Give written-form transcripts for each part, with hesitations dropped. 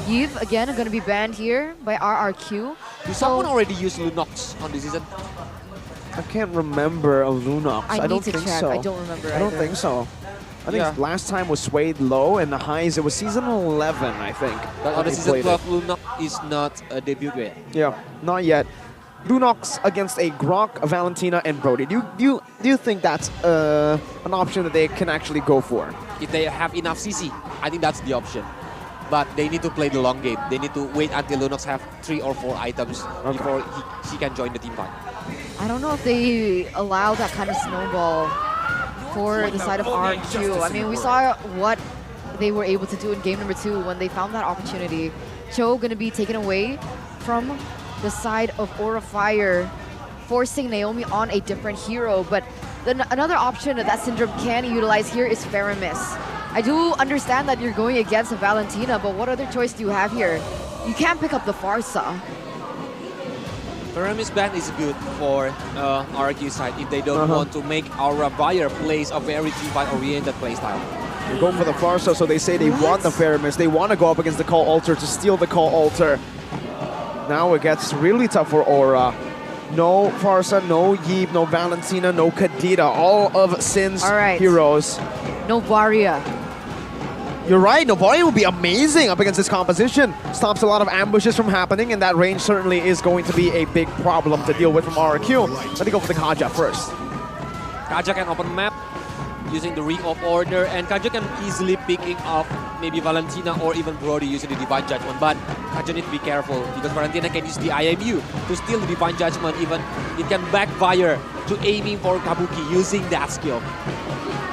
Eve, again, going to be banned here by RRQ. Did someone already use Lunox on this season? I can't remember a Lunox. I don't need to think check. so. I don't remember I don't either. think so. I think last time was Suede Low, and the highs, it was season 11, I think. But on the season 12, Lunox is not a debut yet. Yeah, not yet. Lunox against a Grok, a Valentina, and Brody. Do you think that's an option that they can actually go for? If they have enough CC, I think that's the option. But they need to play the long game. They need to wait until Lunox have 3 or 4 items before he can join the team fight. I don't know if they allow that kind of snowball for the side of RQ. I mean, we saw what they were able to do in game number 2 when they found that opportunity. Cho going to be taken away from the side of Aura Fire, forcing Naomi on a different hero. But then another option that Syndrome can utilize here is Faramis. I do understand that you're going against a Valentina, but what other choice do you have here? You can't pick up the Farsa. Faramis ban is good for RQ side if they don't want to make Aura Fire plays a very team fight oriented playstyle. They're going for the Farsa, so they say they want the Faramis. They want to go up against the Call Altar to steal the Call Altar. Now it gets really tough for Aura. No Farsa, no Yeep, no Valentina, no Kadita. All of Sin's heroes. No Varia. You're right, Novaria would be amazing up against this composition. Stops a lot of ambushes from happening, and that range certainly is going to be a big problem to deal with from RQ. Let me go for the Kaja first. Kaja can open map using the Ring of Order, and Kaja can easily picking up maybe Valentina or even Brody using the Divine Judgment. But Kaja needs to be careful because Valentina can use the IMU to steal the Divine Judgment. Even it can backfire to aiming for Kabuki using that skill.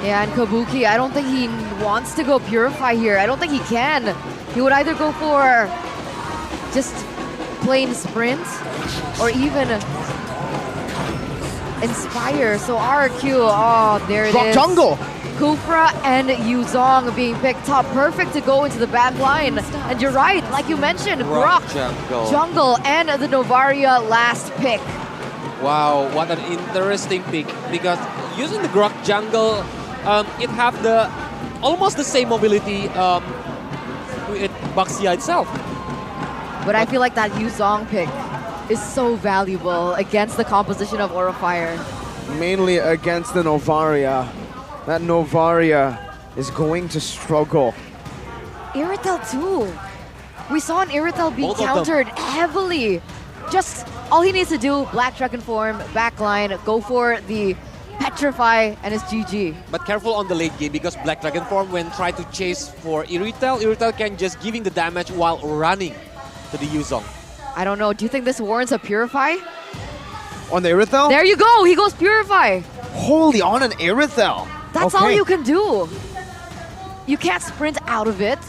Yeah, and Kabuki, I don't think he wants to go Purify here. I don't think he can. He would either go for just plain Sprint or even Inspire. So RQ, oh, there it is. Jungle! Kufra and Yuzong being picked up. Perfect to go into the back line. And you're right, like you mentioned, Grok, Jungle, and the Novaria last pick. Wow, what an interesting pick. Because using the Grok Jungle, it have the almost the same mobility with Baxia itself. But I feel like that Yuzong pick is so valuable against the composition of Aura Fire. Mainly against the Novaria. That Novaria is going to struggle. Irritel too. We saw an Irritel being countered heavily. Just all he needs to do, Black Dragon form, backline, go for the Petrify, and it's GG. But careful on the late game because Black Dragon form when try to chase for Irritel can just giving the damage while running to the Yuzong. I don't know, do you think this warrants a Purify? On the Irritel? There you go, he goes Purify. Holy, on an Irritel. That's all you can do. You can't sprint out of it.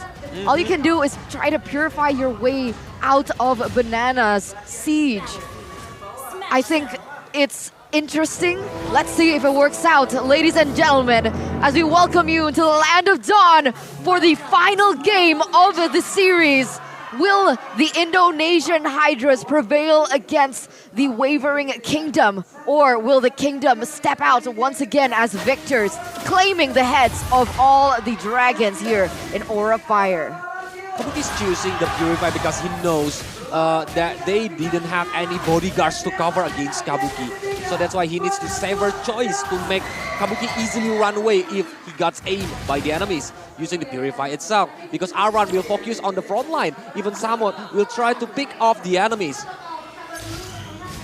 All you can do is try to purify your way out of Banana's siege. I think it's interesting. Let's see if it works out, ladies and gentlemen, as we welcome you into the Land of Dawn for the final game of the series. Will the Indonesian Hydras prevail against the Wavering Kingdom? Or will the Kingdom step out once again as victors, claiming the heads of all the dragons here in Aura Fire? Kabuki's choosing the Purify because he knows that they didn't have any bodyguards to cover against Kabuki. So that's why he needs to savor choice to make Kabuki easily run away if he gets aimed by the enemies using the Purify itself. Because Aran will focus on the front line. Even Samot will try to pick off the enemies.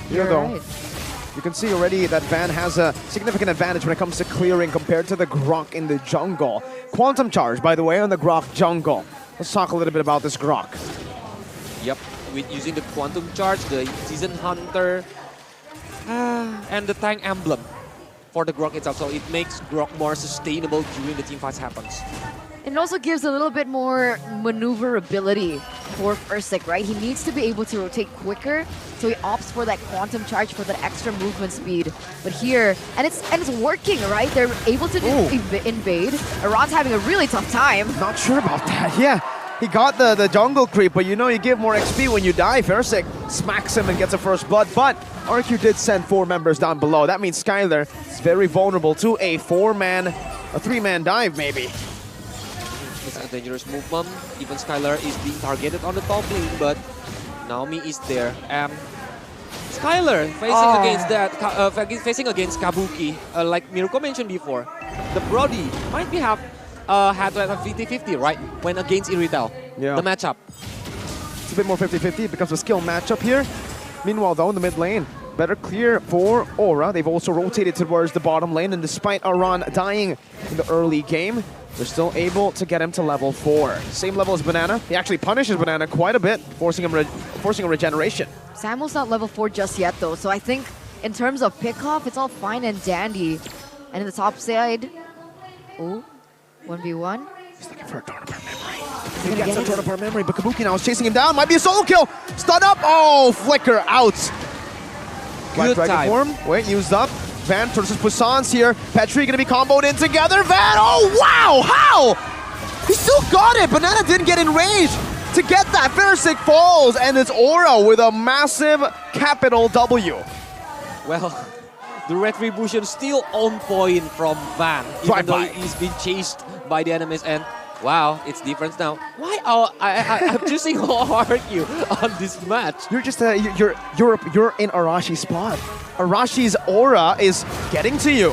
Here though, you can see already that Van has a significant advantage when it comes to clearing compared to the Grok in the jungle. Quantum Charge, by the way, on the Grok jungle. Let's talk a little bit about this Grok. Yep, with using the Quantum Charge, the Season Hunter, and the Tank Emblem for the Grok itself. So it makes Grok more sustainable during the team fights happens. It also gives a little bit more maneuverability for Ursic, right? He needs to be able to rotate quicker, so he opts for that Quantum Charge for that extra movement speed. But here, and it's working, right? They're able to invade. Iran's having a really tough time. Not sure about that, yeah. He got the jungle creep, but you know you give more XP when you die. Ursic smacks him and gets a first blood, but RQ did send 4 members down below. That means Skylar is very vulnerable to a 3-man dive maybe. It's a dangerous movement. Even Skylar is being targeted on the top lane, but Naomi is there. Skylar facing against facing against Kabuki, like Mirko mentioned before. The Brody might be had like a 50-50, right? When against Iritel, the matchup. It's a bit more 50-50 because of skill matchup here. Meanwhile, though, in the mid lane, better clear for Aura. They've also rotated towards the bottom lane, and despite Aran dying in the early game, they're still able to get him to level 4. Same level as Banana. He actually punishes Banana quite a bit, forcing a regeneration. Samuel's not level 4 just yet, though, so I think in terms of pick-off, it's all fine and dandy. And in the top side, oh, 1v1. He's looking for a Tornapar memory. He gets a Tornapar memory, but Kabuki now is chasing him down. Might be a solo kill. Stun up. Oh, flicker out. Good time. Form. Wait, used up. Van versus Puissance here. Petri gonna be comboed in together. Van, oh wow, how? He still got it. Banana didn't get in range to get that. Ferrisic falls, and it's Aura with a massive capital W. Well, the retribution still on point from Van, even though he's been chased by the enemies, and wow, it's different now. Why are I'm choosing argue on this match? You're just you're in Arashi's spot. Arashi's aura is getting to you.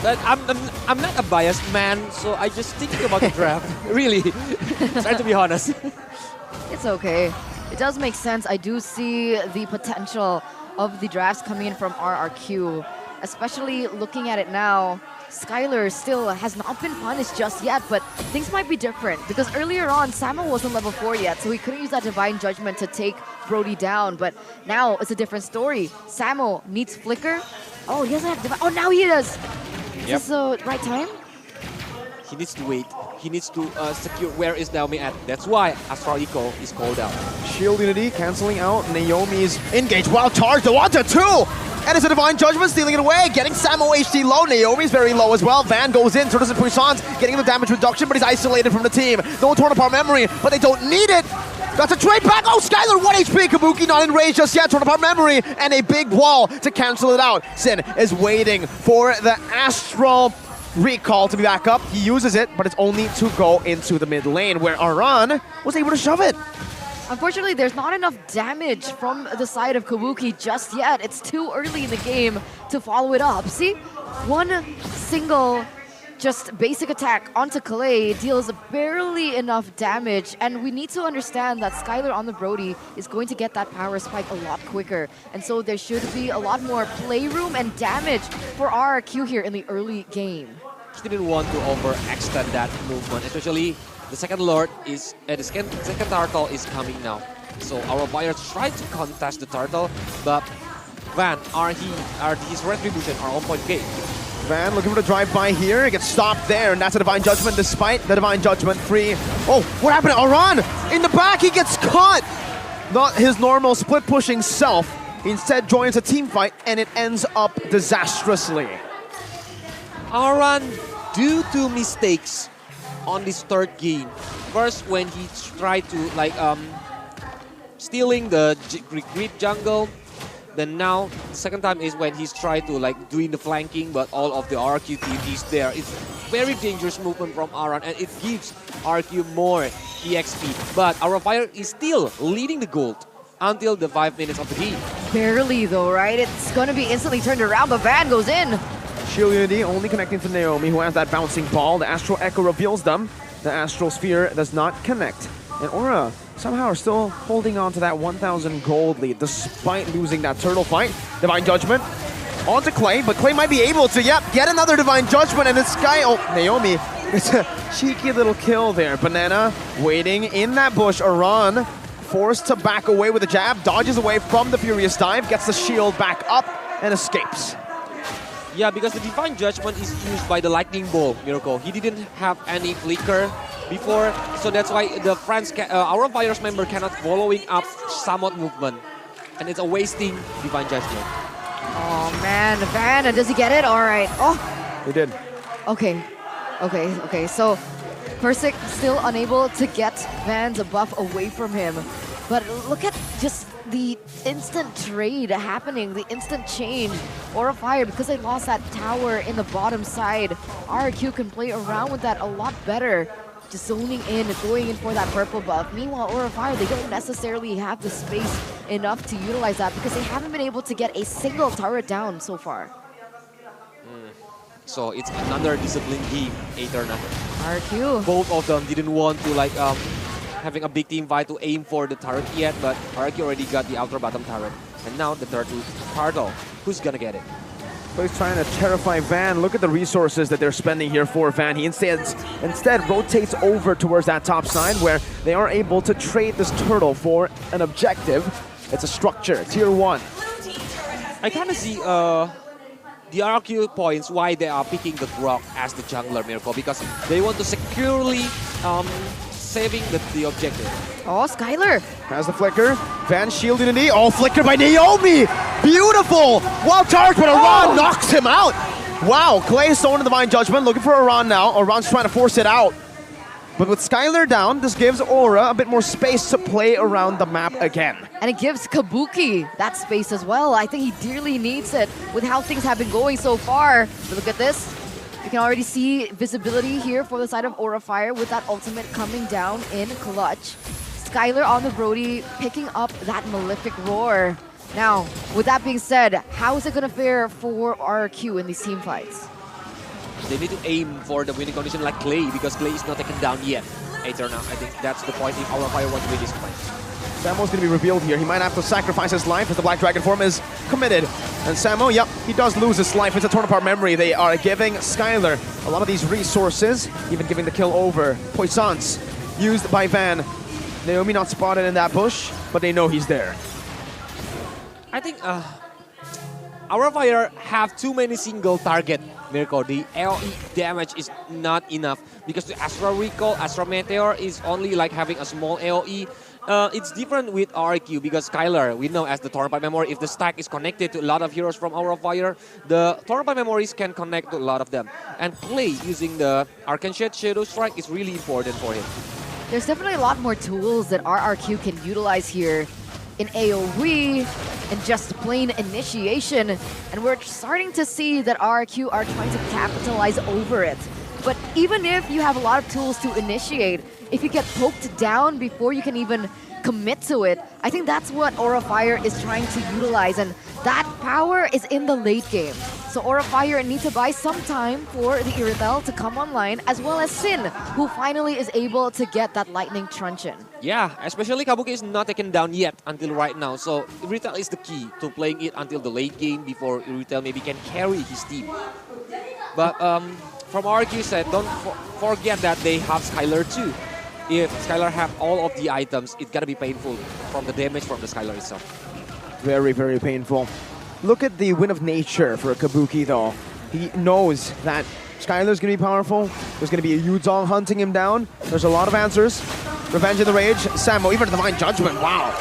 But I'm not a biased man, so I just thinking about the draft. Really, try to be honest. It's okay. It does make sense. I do see the potential of the drafts coming in from RRQ, especially looking at it now. Skylar still has not been punished just yet, but things might be different because earlier on, Samuel wasn't level 4 yet, so he couldn't use that Divine Judgment to take Brody down, but now it's a different story. Samuel needs Flicker. Oh, he doesn't have Divine. Oh, now he does. Is this the right time? He needs to wait. He needs to secure where is Naomi at. That's why Astral Eco is called out. Shield Unity canceling out Naomi's engage. Wild charge, the 1-2! And it's a Divine Judgment stealing it away, getting Samo HD low. Naomi's very low as well. Van goes in, so does Puissance, getting the damage reduction, but he's isolated from the team. No Tornapar memory, but they don't need it. Got to trade back. Oh, Skylar, 1 HP. Kabuki not in range just yet. Tornapar memory, and a big wall to cancel it out. Sin is waiting for the Astral recall to be back up. He uses it, but it's only to go into the mid lane, where Aran was able to shove it. Unfortunately, there's not enough damage from the side of Kabuki just yet. It's too early in the game to follow it up. See, one single just basic attack onto Kalei deals barely enough damage, and we need to understand that Skylar on the Brody is going to get that power spike a lot quicker, and so there should be a lot more playroom and damage for RRQ here in the early game. He didn't want to overextend that movement, especially the second Lord is, the second turtle is coming now. So our buyers tried to contest the turtle, but Van, his retribution are on point game. Van looking for the drive-by here, it gets stopped there, and that's a Divine Judgment despite the Divine Judgment free. Oh, what happened to Aran? In the back, he gets caught! Not his normal split-pushing self. He instead joins a team fight, and it ends up disastrously. Aran, due to mistakes on this third game. First, when he tried to stealing the creep jungle. Then now, second time is when he's tried to doing the flanking, but all of the RQ team is there. It's very dangerous movement from Aran, and it gives RQ more EXP. But our Fire is still leading the gold until the 5 minutes of the game. Barely though, right? It's gonna be instantly turned around, but Van goes in. Shield Unity only connecting to Naomi, who has that bouncing ball. The Astral Echo reveals them. The Astral Sphere does not connect. And Aura somehow are still holding on to that 1,000 gold lead despite losing that turtle fight. Divine Judgment onto Clay, but Clay might be able to, get another Divine Judgment, and it's Sky. Oh, Naomi, it's a cheeky little kill there. Banana waiting in that bush. Aran forced to back away with a jab, dodges away from the Furious Dive, gets the shield back up, and escapes. Yeah, because the Divine Judgment is used by the Lightning Ball, Miracle. He didn't have any flicker before, so that's why the our Virus member cannot following up somewhat movement. And it's a wasting Divine Judgment. Oh man, Van, does he get it? All right. Oh, He did. okay. So Persic still unable to get Van's buff away from him. But look at just the instant trade happening, the instant change. Aura Fire, because they lost that tower in the bottom side, RQ can play around with that a lot better. just zoning in, going in for that purple buff. Meanwhile, Aura of Fire, they don't necessarily have the space enough to utilize that because they haven't been able to get a single turret down so far. So it's another disciplined game, Aetherna. RQ. Both of them didn't want to like having a big team fight to aim for the turret yet, but RQ already got the outer bottom turret. And now the turtle, Cardle. Who's gonna get it? So he's trying to terrify Van. Look at the resources that they're spending here for Van. He instead rotates over towards that top side where they are able to trade this turtle for an objective. It's a structure, tier 1. I kind of see the RQ points why they are picking the Grok as the jungler, Mirko, because they want to securely saving the objective. Oh, Skylar. Has the flicker. Van shielded in the knee. Oh, flicker by Naomi. Beautiful. Wild charge, but Aran knocks him out. Wow, Clay is throwing a Divine Judgment, looking for Aran now. Aran's trying to force it out. But with Skylar down, this gives Aura a bit more space to play around the map again. And it gives Kabuki that space as well. I think he dearly needs it with how things have been going so far. But look at this. You can already see visibility here for the side of Aura Fire with that ultimate coming down in clutch. Skylar on the Brody picking up that Malefic Roar. Now, with that being said, how is it going to fare for RQ in these team fights? They need to aim for the winning condition like Clay, because Clay is not taken down yet. Aetherna, I think that's the point if Aura Fire wants to win this fight. Samo's going to be revealed here. He might have to sacrifice his life as the Black Dragon form is committed. And Samo, yep, he does lose his life. It's a Torn Apart memory. They are giving Skylar a lot of these resources, even giving the kill over. Poissons used by Van. Naomi not spotted in that bush, but they know he's there. I think Aura Fire have too many single target, Mirko. The AoE damage is not enough because the Astra Recall, Astra Meteor is only like having a small AoE. It's different with RQ because Skylar, we know as the Torn Apart Memory, if the stack is connected to a lot of heroes from Aura Fire, the Torn Apart Memories can connect to a lot of them. And Clay using the Arcane Shadow Strike is really important for him. There's definitely a lot more tools that RRQ can utilize here in AoE and just plain initiation. And we're starting to see that RRQ are trying to capitalize over it. But even if you have a lot of tools to initiate, if you get poked down before you can even commit to it, I think that's what Aura Fire is trying to utilize, and that power is in the late game. So Aura Fire need to buy some time for the Irithel to come online, as well as Sin, who finally is able to get that Lightning Truncheon. Yeah, especially Kabuki is not taken down yet until right now, so Irithel is the key to playing it until the late game before Irithel maybe can carry his team. But from RQ said, don't forget that they have Skylar too. If Skylar have all of the items, it's gonna be painful from the damage from the Skylar itself. Very, very painful. Look at the Wind of Nature for Kabuki though. He knows that Skylar's gonna be powerful. There's gonna be a Yuzong hunting him down. There's a lot of answers. Revenge of the Rage, Samo, even Divine Judgment, wow.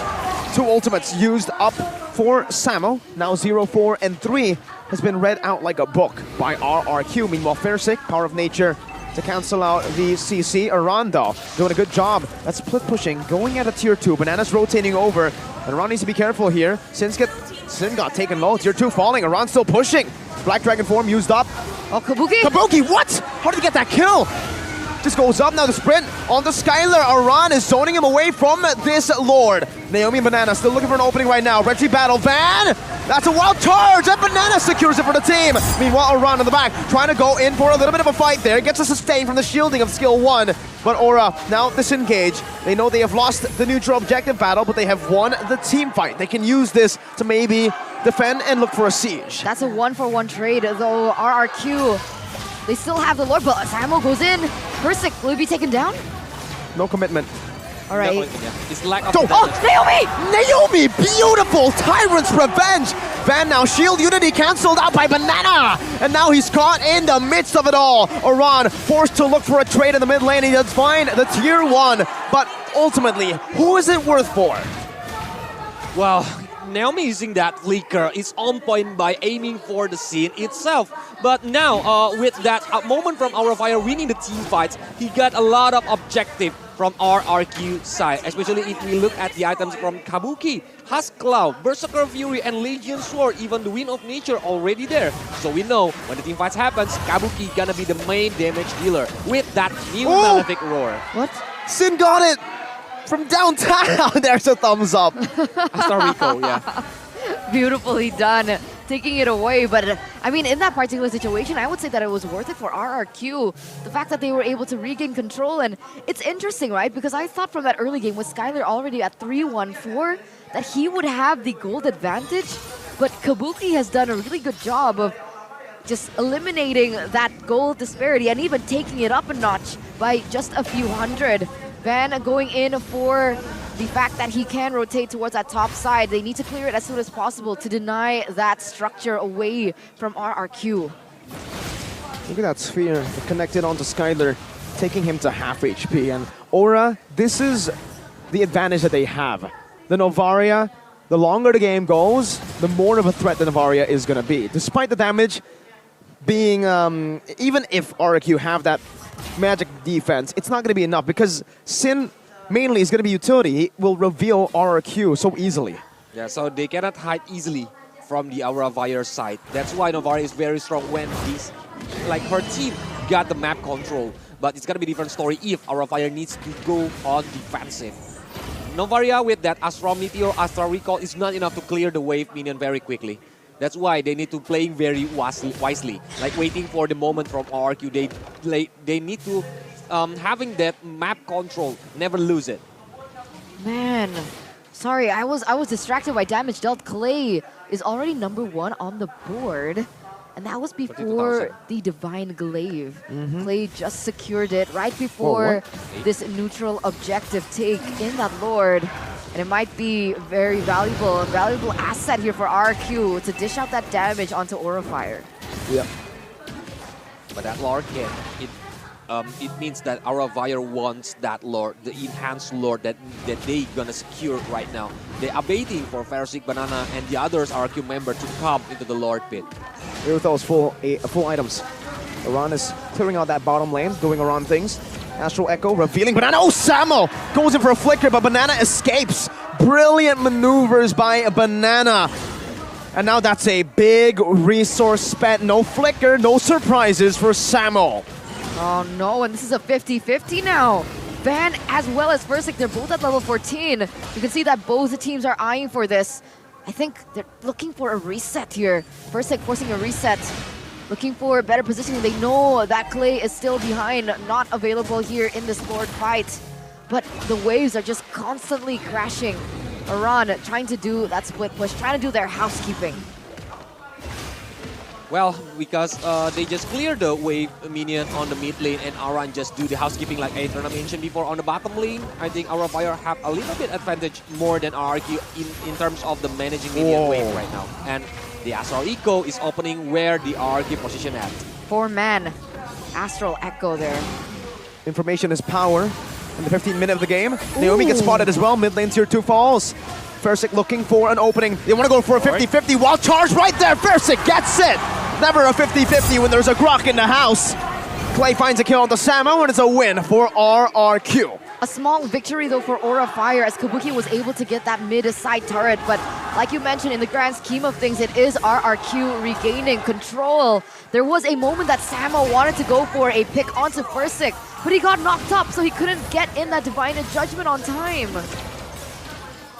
2 ultimates used up for Samo. Now 0, 4, and 3 has been read out like a book by RRQ. Meanwhile, Fairsick, Power of Nature, to cancel out the CC. Arando doing a good job. That's split pushing, going at a tier 2. Banana's rotating over, and Aran needs to be careful here. Sin got taken low. Tier 2 falling. Aran still pushing. Black Dragon form used up. Oh, Kabuki! Kabuki, what? How did he get that kill? Just goes up now, the sprint on the Skylar. Aran is zoning him away from this Lord. Naomi and Banana still looking for an opening right now. Retry battle, Van! That's a wild charge, and Banana secures it for the team. Meanwhile, Aran in the back, trying to go in for a little bit of a fight there. Gets a sustain from the shielding of skill 1. But Aura now disengage. They know they have lost the neutral objective battle, but they have won the team fight. They can use this to maybe defend and look for a siege. That's a 1-for-1 trade, though RRQ, they still have the Lord, but Samo goes in. Persic, will he be taken down? No commitment. All right. It's lack of Naomi! Naomi, beautiful! Tyrant's Revenge! Van now, shield unity cancelled out by Banana! And now he's caught in the midst of it all. Aran forced to look for a trade in the mid lane. He does find the tier 1. But ultimately, who is it worth for? Well, Naomi using that flicker is on point by aiming for the scene itself. But now, with that moment from Aura Fire winning the team fights, he got a lot of objective from RRQ side, especially if we look at the items from Kabuki, Husk Cloud, Berserker Fury, and Legion Sword, even the Wind of Nature already there. So we know when the team fights happens, Kabuki gonna be the main damage dealer with that new Malefic Roar. What? Sin got it from downtown. There's a thumbs up. Astral Rico, yeah. Beautifully done, taking it away. But I mean, in that particular situation, I would say that it was worth it for RRQ. The fact that they were able to regain control. And it's interesting, right? Because I thought from that early game with Skylar already at 3-1-4 that he would have the gold advantage. But Kabuki has done a really good job of just eliminating that gold disparity and even taking it up a notch by just a few hundred. Van going in for the fact that he can rotate towards that top side. They need to clear it as soon as possible to deny that structure away from RRQ. Look at that sphere connected onto Skylar, taking him to half HP. And Aura, this is the advantage that they have. The Novaria, the longer the game goes, the more of a threat the Novaria is going to be. Despite the damage being, even if RRQ have that magic defense, it's not going to be enough because Sin mainly is going to be utility. It will reveal RRQ so easily. Yeah, so they cannot hide easily from the Aura Fire side. That's why Novaria is very strong when this, like her team got the map control. But it's going to be a different story if Aura Fire needs to go on defensive. Novaria with that Astral Meteor, Astral Recall is not enough to clear the wave minion very quickly. That's why they need to play very wisely, like waiting for the moment from RRQ. They need to having that map control, never lose it. Man, sorry, I was distracted by damage dealt. Clay is already #1 on the board. And that was before the Divine Glaive. Clay just secured it right before this neutral objective take in that Lord. And it might be very valuable, a valuable asset here for RQ to dish out that damage onto Aura Fire. Yeah. But that Lord can, it means that Aura Fire wants that Lord, the enhanced Lord that they gonna secure right now. They are waiting for Ferocic Banana and the others RQ member to come into the Lord pit. Here with those full items. Aran is clearing out that bottom lane, doing around things. Astral Echo revealing Banana. Oh, Samo goes in for a flicker, but Banana escapes. Brilliant maneuvers by Banana. And now that's a big resource spent. No flicker, no surprises for Samo. Oh no, and this is a 50-50 now. Van as well as Versik, they're both at level 14. You can see that both teams are eyeing for this. I think they're looking for a reset here. Versik forcing a reset. Looking for better positioning. They know that Clay is still behind, not available here in this Lord fight. But the waves are just constantly crashing. Aran trying to do that split push, trying to do their housekeeping. Well, because they just cleared the wave minion on the mid lane and Aran just do the housekeeping like Aetherna mentioned before on the bottom lane. I think Aura Fire have a little bit advantage more than RRQ in terms of the managing minion wave right now. And the Astral Echo is opening where the RRQ position at. 4-man Astral Echo there. Information is power. In the 15th minute of the game, Naomi gets spotted as well. Mid lane tier 2 falls. Versik looking for an opening. They want to go for a 50-50. Wild charge right there. Versik gets it. Never a 50-50 when there's a Grok in the house. Clay finds a kill on the Samo, and it's a win for RRQ. A small victory though for Aura Fire as Kabuki was able to get that mid-side turret, but like you mentioned, in the grand scheme of things, it is RRQ regaining control. There was a moment that Samo wanted to go for a pick onto Versik, but he got knocked up, so he couldn't get in that Divine Judgment on time.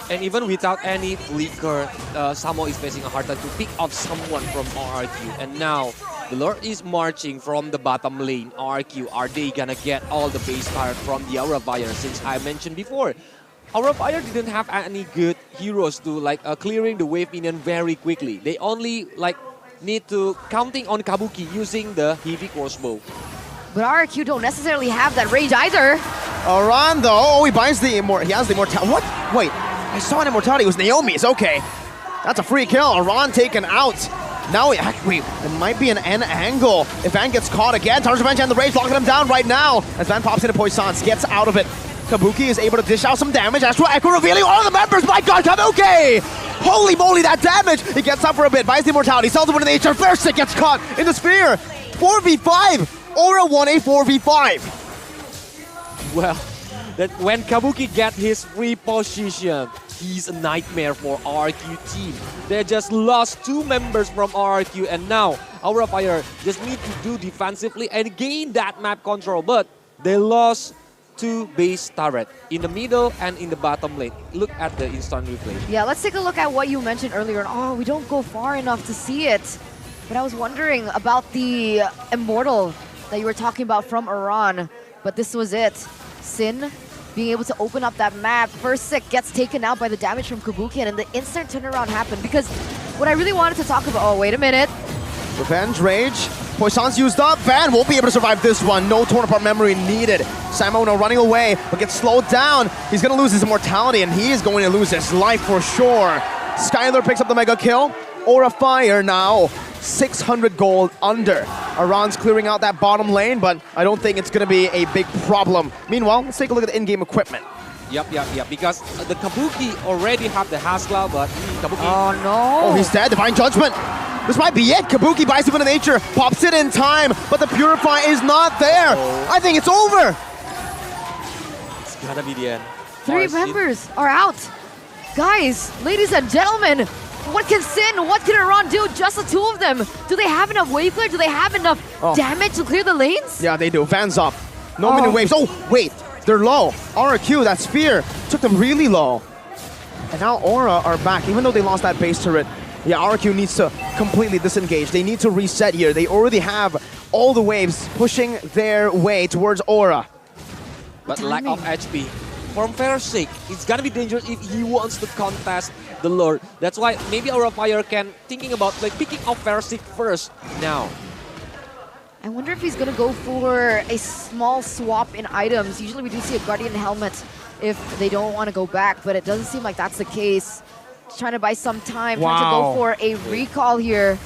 And even without any flicker, Samo is facing a hard time to pick off someone from RRQ. And now, the Lord is marching from the bottom lane. RRQ, are they gonna get all the base card from the Aura Fire? Since I mentioned before, Aura Fire didn't have any good heroes to clearing the wave minion very quickly. They only need to counting on Kabuki using the heavy crossbow. But RRQ don't necessarily have that range either. Aran though, he buys the he has the immortality. What? Wait, I saw an immortality. It was Naomi's. Okay, that's a free kill. Aran taken out. Now, wait, it might be an N angle. If Van gets caught again, Tar's Revenge and the Rage locking him down right now. As Van pops into Poissons, gets out of it. Kabuki is able to dish out some damage. Astral Echo revealing all the members. My God, Kabuki! Holy moly, that damage! He gets up for a bit, buys the immortality, sells it with nature. First it gets caught in the sphere. 4v5. Aura won a 4v5. Well, that when Kabuki get his free position, he's a nightmare for RRQ team. They just lost 2 members from RRQ, and now Aura Fire just need to do defensively and gain that map control. But they lost 2 base turret in the middle and in the bottom lane. Look at the instant replay. Yeah, let's take a look at what you mentioned earlier. Oh, we don't go far enough to see it. But I was wondering about the Immortal that you were talking about from Iran. But this was it. Sin being able to open up that map. First Sick gets taken out by the damage from Kabuki, and then the instant turnaround happened. Because what I really wanted to talk about... Oh, wait a minute. Revenge, Rage. Poisson's used up. Van won't be able to survive this one. No torn apart memory needed. Samo now running away, but gets slowed down. He's going to lose his immortality, and he is going to lose his life for sure. Skylar picks up the mega kill. Aura Fire now 600 gold under. Aran's clearing out that bottom lane, but I don't think it's going to be a big problem. Meanwhile, let's take a look at the in-game equipment. Yep. Because the Kabuki already have the Haskell, but Kabuki... Oh, no. Oh, he's dead. Divine Judgment. This might be it. Kabuki buys it from the nature, pops it in time, but the Purify is not there. Oh. I think it's over. It's gotta be the end. 3 members are out. Guys, ladies and gentlemen, what can Sin, what can Iran do? Just the 2 of them. Do they have enough wave clear? Do they have enough damage to clear the lanes? Yeah, they do. Van's up. No mini waves. Oh, wait. They're low. RRQ, that spear, took them really low. And now Aura are back, even though they lost that base turret. Yeah, RRQ needs to completely disengage. They need to reset here. They already have all the waves pushing their way towards Aura. But lack of HP. From Fair's sake, it's gonna be dangerous if he wants to contest the Lord. That's why maybe Aura Fire can thinking about like picking up Fair's sake first now. I wonder if he's gonna go for a small swap in items. Usually we do see a Guardian helmet if they don't want to go back, but it doesn't seem like that's the case. Just trying to buy some time, trying to go for a recall here.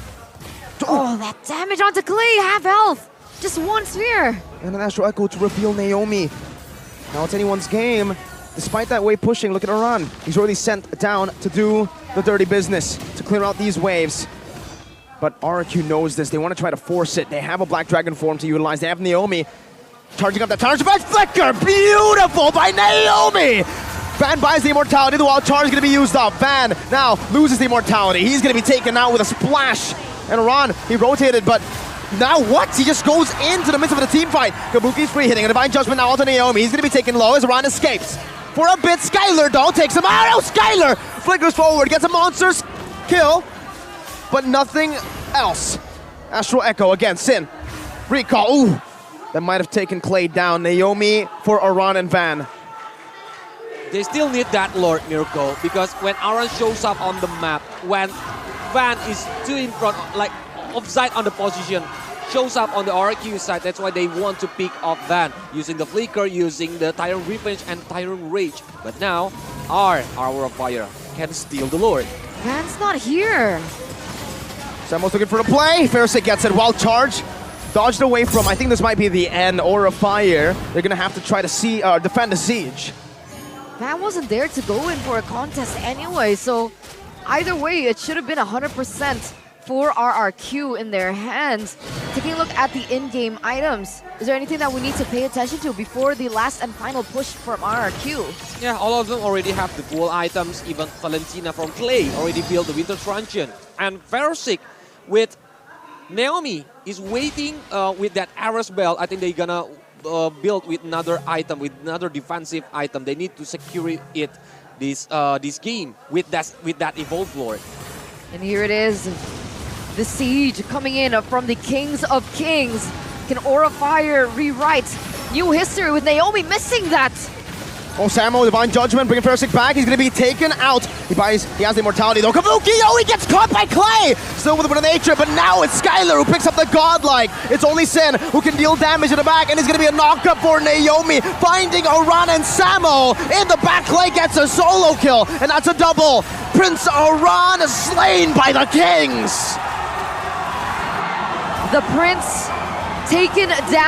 Oh, that damage onto Clay, half health. Just 1 sphere. And an Astral Echo to reveal Naomi. Now it's anyone's game. Despite that wave pushing, look at Aran. He's already sent down to do the dirty business, to clear out these waves. But RRQ knows this. They want to try to force it. They have a Black Dragon form to utilize. They have Naomi charging up that charge. Flicker! Beautiful by Naomi! Van buys the immortality. The wild charge is going to be used up. Van now loses the immortality. He's going to be taken out with a splash. And Aran, he rotated, but now what? He just goes into the midst of the team fight. Kabuki's free hitting. A Divine Judgment now onto Naomi. He's going to be taken low as Aran escapes. For a bit, Skylar though takes him out. Oh, Skylar flickers forward, gets a monster's kill, but nothing else. Astral Echo again, Sin. Recall, ooh. That might have taken Clay down. Naomi for Aran and Van. They still need that Lord Miracle because when Aran shows up on the map, when Van is too in front, like offside on the position, shows up on the RQ side, that's why they want to pick up Van using the Flicker, using the Tyrant Revenge and Tyrant Rage. But now, our Aura Fire can steal the Lord. Van's not here. Samuel's looking for the play. Fairsick gets it. Wild charge. Dodged away from, I think this might be the end. Aura Fire. They're going to have to try to defend the siege. Van wasn't there to go in for a contest anyway, so either way, it should have been 100% for RRQ in their hands. Taking a look at the in-game items, is there anything that we need to pay attention to before the last and final push from RRQ? Yeah, all of them already have the cool items. Even Valentina from Clay already built the Winter Truncheon. And Fairsick with Naomi is waiting with that Ares Bell. I think they're gonna build with another item, with another defensive item. They need to secure it this game with that Evolved Lord. And here it is, the siege coming in from the Kings of Kings. Can Aura Fire rewrite new history with Naomi missing that? Oh, Samo, Divine Judgment, bringing Fairsick back. He's going to be taken out. He has the immortality though. Kabuki, oh, he gets caught by Clay. Still with a bit of nature, but now it's Skylar who picks up the Godlike. It's only Sin who can deal damage in the back, and it's going to be a knockup for Naomi. Finding Aran and Samo in the back. Clay gets a solo kill, and that's a double. Prince Aran is slain by the Kings. The Prince taken down.